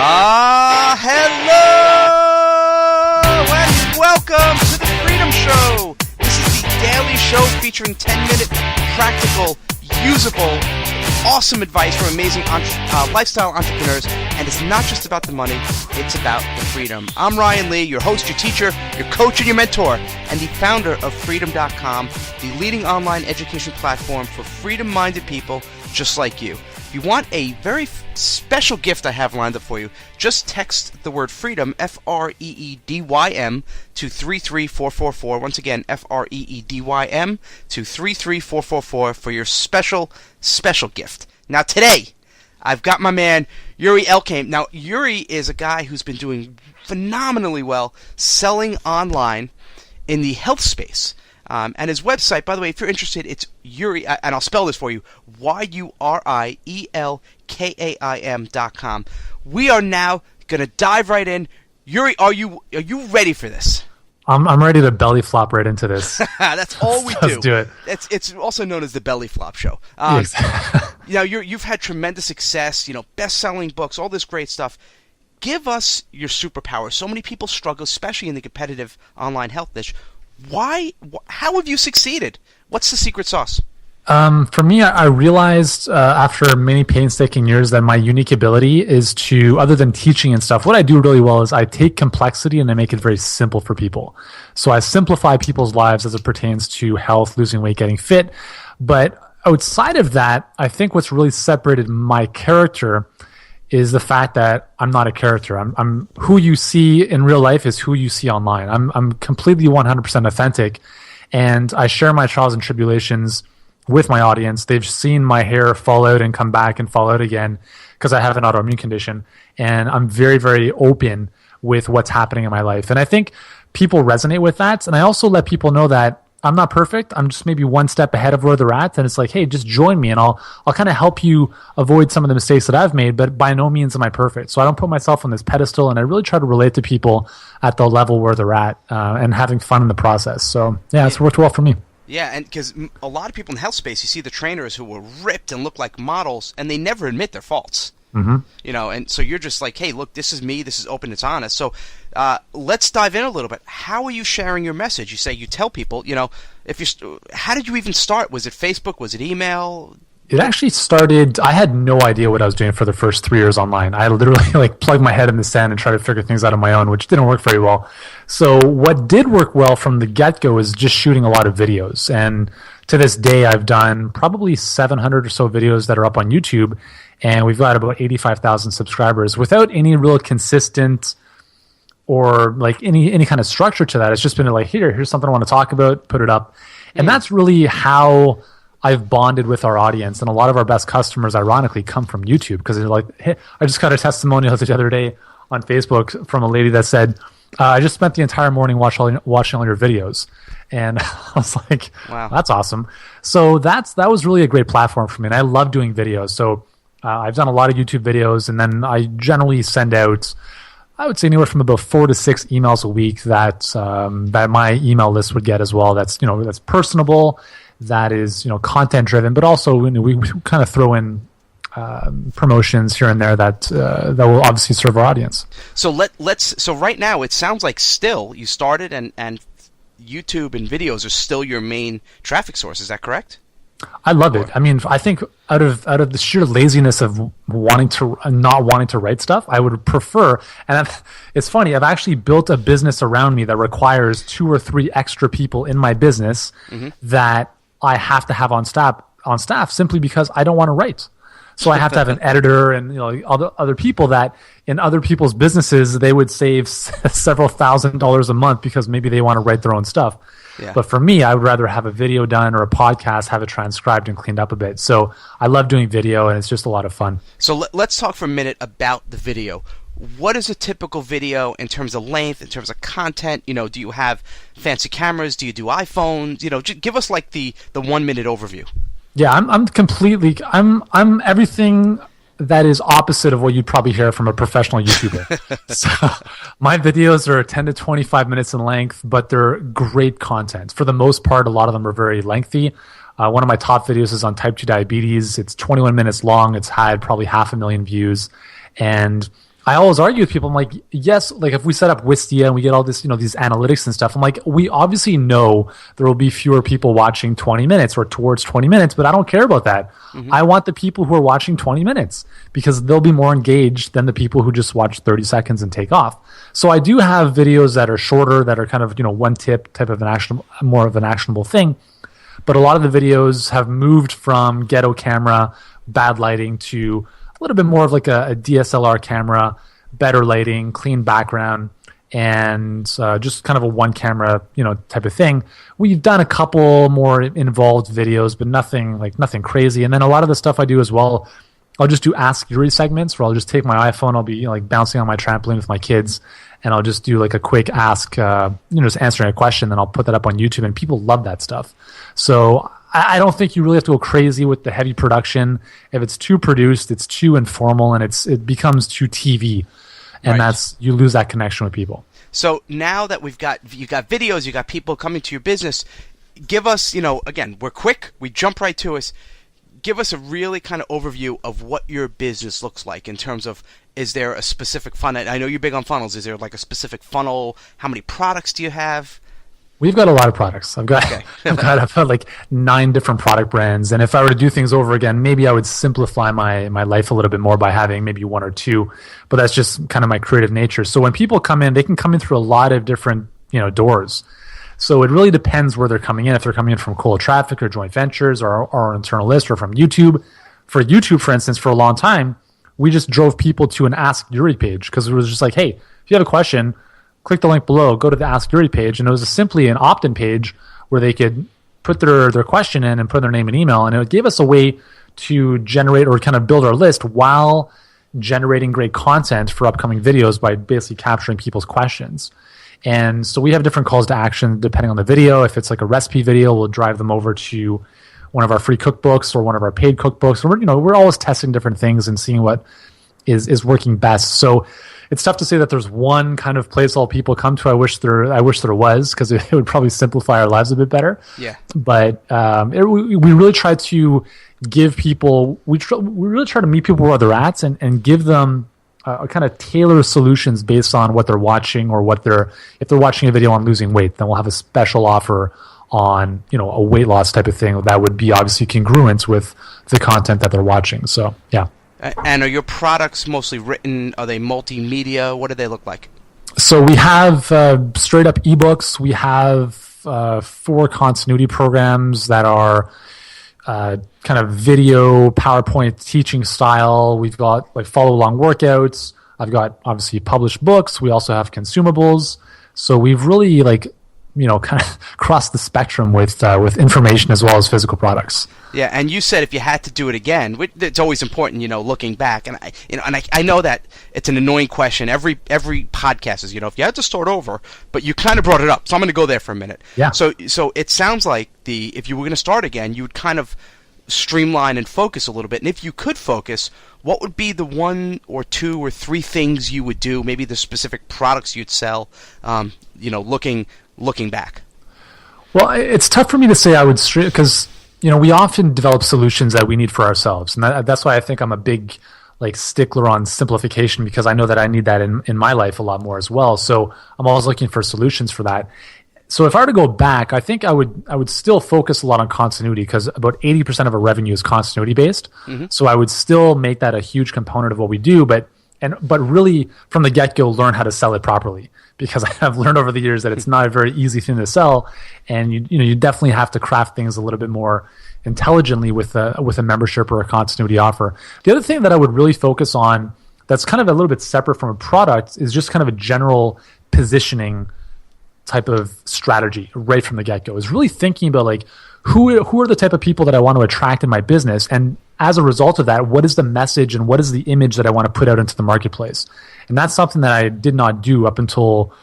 Hello and welcome to the Freedym Show. This is the daily show featuring 10-minute, practical, usable, awesome advice from amazing lifestyle entrepreneurs. And it's not just about the money, it's about the freedom. I'm Ryan Lee, your host, your teacher, your coach, and your mentor, and the founder of Freedym.com, the leading online education platform for freedom-minded people just like you. If you want a very special gift I have lined up for you, just text the word Freedym, F-R-E-E-D-Y-M, to 33444. Once again, F-R-E-E-D-Y-M to 33444 for your special gift. Now today, I've got my man, Yuri Elkaim. Now, Yuri is a guy who's been doing phenomenally well selling online in the health space. And his website, by the way, if you're interested, it's Yuri, and I'll spell this for you, YURIELKAIM.com. We are now going to dive right in. Yuri, are you ready for this? I'm ready to belly flop right into this. That's all we do. Let's do it. It's also known as the belly flop show. You've had tremendous success, best-selling books, all this great stuff. Give us your superpower. So many people struggle, especially in the competitive online health niche. How have you succeeded? What's the secret sauce? For me, I realized after many painstaking years that my unique ability is to, other than teaching and stuff, what I do really well is I take complexity and I make it very simple for people. So I simplify people's lives as it pertains to health, losing weight, getting fit. But outside of that, I think what's really separated my character is the fact that I'm not a character. I'm who you see in real life is who you see online. I'm completely 100% authentic, and I share my trials and tribulations with my audience. They've seen my hair fall out and come back and fall out again because I have an autoimmune condition, and I'm very, very open with what's happening in my life. And I think people resonate with that, and I also let people know that I'm not perfect. I'm just maybe one step ahead of where they're at. And it's like, hey, just join me and I'll kind of help you avoid some of the mistakes that I've made, but by no means am I perfect. So I don't put myself on this pedestal, and I really try to relate to people at the level where they're at and having fun in the process. So yeah, it's worked well for me. Yeah, and because a lot of people in the health space, you see the trainers who were ripped and look like models, and they never admit their faults. Mm-hmm. And so you're just like, hey, look, this is me, this is open, it's honest. So let's dive in a little bit. How are you sharing your message? You say you tell people, how did you even start? Was it Facebook? Was it email? It actually started, I had no idea what I was doing for the first 3 years online. I literally plugged my head in the sand and tried to figure things out on my own, which didn't work very well. So what did work well from the get-go is just shooting a lot of videos. And to this day, I've done probably 700 or so videos that are up on YouTube, and we've got about 85,000 subscribers without any real consistent or any kind of structure to that. It's just been here's something I want to talk about, put it up. And that's really how I've bonded with our audience. And a lot of our best customers, ironically, come from YouTube, because they're like, hey, I just got a testimonial the other day on Facebook from a lady that said, I just spent the entire morning watching all your videos. And I was like, wow, that's awesome. So that was really a great platform for me. And I love doing videos. So I've done a lot of YouTube videos, and then I generally send out, I would say, anywhere from about 4 to 6 emails a week that my email list would get as well. That's that's personable, that is content driven, but also we kind of throw in promotions here and there that will obviously serve our audience. So so right now it sounds like still you started and YouTube and videos are still your main traffic source. Is that correct? I love it. I mean, I think out of the sheer laziness of not wanting to write stuff, I would prefer. And it's funny. I've actually built a business around me that requires 2 or 3 extra people in my business that I have to have on staff simply because I don't want to write. So I have to have an editor and other people that in other people's businesses they would save several $1,000s a month because maybe they want to write their own stuff. Yeah. But for me, I would rather have a video done or a podcast, have it transcribed and cleaned up a bit. So I love doing video, and it's just a lot of fun. So let's talk for a minute about the video. What is a typical video in terms of length, in terms of content? Do you have fancy cameras? Do you do iPhones? Just give us the 1 minute overview. Yeah, I'm everything that is opposite of what you'd probably hear from a professional YouTuber. So my videos are 10 to 25 minutes in length, but they're great content. For the most part, a lot of them are very lengthy. One of my top videos is on type 2 diabetes. It's 21 minutes long. It's had probably 500,000 views. And I always argue with people. I'm like, yes, like if we set up Wistia and we get all this, these analytics and stuff, I'm like, we obviously know there will be fewer people watching 20 minutes or towards 20 minutes, but I don't care about that. Mm-hmm. I want the people who are watching 20 minutes because they'll be more engaged than the people who just watch 30 seconds and take off. So I do have videos that are shorter, that are kind of, one tip type of more of an actionable thing. But a lot of the videos have moved from ghetto camera, bad lighting to a little bit more of like a DSLR camera, better lighting, clean background, and just kind of a one camera, type of thing. We've done a couple more involved videos, but nothing crazy. And then a lot of the stuff I do as well, I'll just do Ask Yuri segments where I'll just take my iPhone, I'll be bouncing on my trampoline with my kids, and I'll just do like a quick ask, just answering a question, then I'll put that up on YouTube, and people love that stuff. So I don't think you really have to go crazy with the heavy production. If it's too produced, it's too informal, and it becomes too TV, and right. you lose that connection with people. So now that you got videos, you got people coming to your business, give us, again, we're quick, we jump right to us. Give us a really kind of overview of what your business looks like in terms of, is there a specific funnel? I know you're big on funnels. Is there like a specific funnel? How many products do you have? We've got a lot of products. I've got like 9 different product brands. And if I were to do things over again, maybe I would simplify my life a little bit more by having maybe 1 or 2. But that's just kind of my creative nature. So when people come in, they can come in through a lot of different, doors. So it really depends where they're coming in. If they're coming in from cold traffic or joint ventures or our internal list or from YouTube. For YouTube, for instance, for a long time, we just drove people to an Ask Yuri page because it was just like, hey, if you have a question, click the link below, go to the Ask Yuri page, and it was simply an opt-in page where they could put their question in and put their name and email, and it gave us a way to generate or kind of build our list while generating great content for upcoming videos by basically capturing people's questions. And so we have different calls to action depending on the video. If it's like a recipe video, we'll drive them over to one of our free cookbooks or one of our paid cookbooks. We're always testing different things and seeing what is working best. So it's tough to say that there's one kind of place all people come to. I wish there was, because it would probably simplify our lives a bit better. Yeah. But we really try to give people, we really try to meet people where they're at and give them a kind of tailor solutions based on what they're watching or if they're watching a video on losing weight, then we'll have a special offer on, a weight loss type of thing that would be obviously congruent with the content that they're watching. So, yeah. And are your products mostly written? Are they multimedia? What do they look like? So we have straight up ebooks. We have 4 continuity programs that are kind of video, PowerPoint teaching style. We've got like follow along workouts. I've got obviously published books. We also have consumables. So we've really kind of crossed the spectrum with information as well as physical products. Yeah, and you said if you had to do it again, it's always important, looking back. And I know that it's an annoying question. Every podcast is, if you had to start over, but you kind of brought it up, so I'm going to go there for a minute. Yeah. So it sounds like if you were going to start again, you would kind of streamline and focus a little bit. And if you could focus, what would be the 1 or 2 or 3 things you would do? Maybe the specific products you'd sell. Looking back. Well, it's tough for me to say I would because we often develop solutions that we need for ourselves, and that's why I think I'm a big stickler on simplification, because I know that I need that in my life a lot more as well. So I'm always looking for solutions for that. So if I were to go back, I think I would still focus a lot on continuity, because about 80% of our revenue is continuity based. Mm-hmm. So I would still make that a huge component of what we do, but really from the get-go learn how to sell it properly, because I have learned over the years that it's not a very easy thing to sell, and you definitely have to craft things a little bit more intelligently with a membership or a continuity offer. The other thing that I would really focus on that's kind of a little bit separate from a product is just kind of a general positioning type of strategy right from the get-go, is really thinking about who are the type of people that I want to attract in my business, and as a result of that, what is the message and what is the image that I want to put out into the marketplace? And that's something that I did not do up until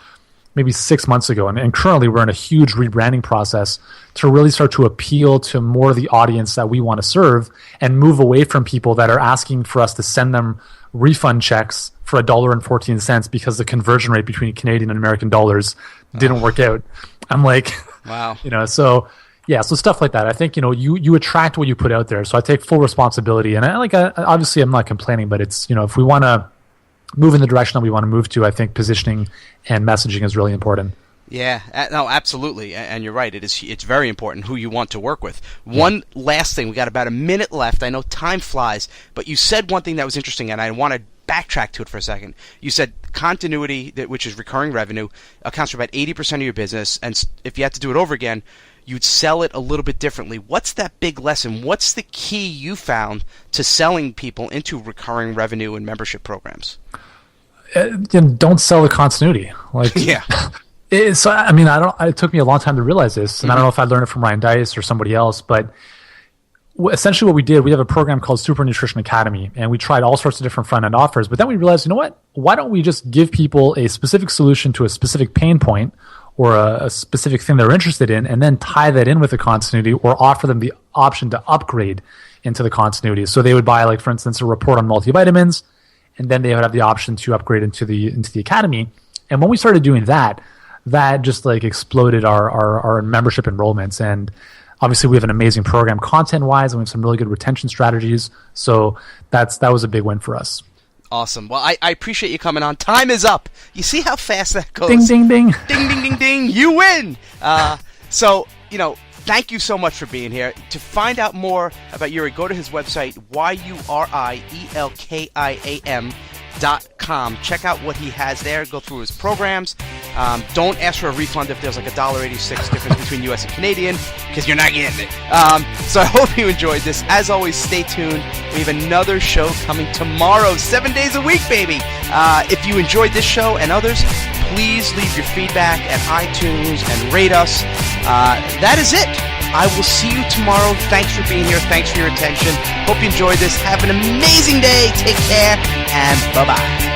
maybe 6 months ago. And currently we're in a huge rebranding process to really start to appeal to more of the audience that we want to serve and move away from people that are asking for us to send them refund checks for $1.14 because the conversion rate between Canadian and American dollars didn't work out. I'm like, wow. So yeah, so stuff like that. I think, you attract what you put out there. So I take full responsibility. And obviously I'm not complaining, but it's, if we want to move in the direction that we want to move to, I think positioning and messaging is really important. Yeah, no, absolutely, and you're right. It's very important who you want to work with. One last thing, we got about a minute left. I know time flies, but you said one thing that was interesting, and I want to backtrack to it for a second. You said continuity, which is recurring revenue, accounts for about 80% of your business, and if you had to do it over again, you'd sell it a little bit differently. What's that big lesson? What's the key you found to selling people into recurring revenue and membership programs? Don't sell the continuity. Like, yeah. So I mean, it took me a long time to realize this, and I don't know if I learned it from Ryan Dice or somebody else, but essentially what we did, we have a program called Super Nutrition Academy, and we tried all sorts of different front-end offers, but then we realized, you know what? Why don't we just give people a specific solution to a specific pain point or a specific thing they're interested in, and then tie that in with the continuity or offer them the option to upgrade into the continuity. So they would buy, like, for instance, a report on multivitamins, and then they would have the option to upgrade into the academy. And when we started doing that just like exploded our membership enrollments. And obviously we have an amazing program content-wise, and we have some really good retention strategies. So that was a big win for us. Awesome. Well, I appreciate you coming on. Time is up. You see how fast that goes? Ding, ding, ding. Ding, ding, ding, ding. You win. So, thank you so much for being here. To find out more about Yuri, go to his website, YuriElkaim.com. Check out what he has there. Go through his programs. Don't ask for a refund if there's like $1.86 difference between US and Canadian, because you're not getting it. So I hope you enjoyed this. As always, stay tuned. We have another show coming tomorrow, 7 days a week, baby. If you enjoyed this show and others, please leave your feedback at iTunes and rate us. That is it. I will see you tomorrow. Thanks for being here. Thanks for your attention. Hope you enjoyed this. Have an amazing day. Take care, and bye-bye.